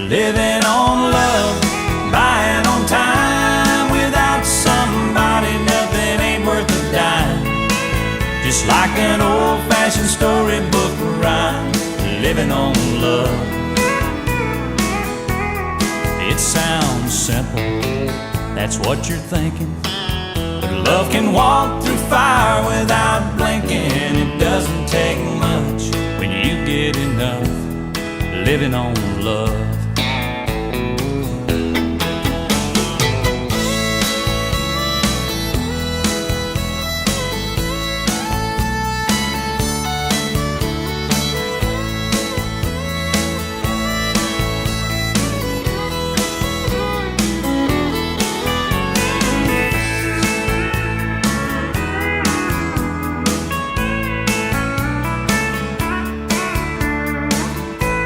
living on love, buying on time. Without somebody, nothing ain't worth a dime. Just like an old-fashioned storybook rhyme, living on love. It sounds simple, that's what you're thinking, but love can walk through fire without blinking. It doesn't take much when you get enough, living on love.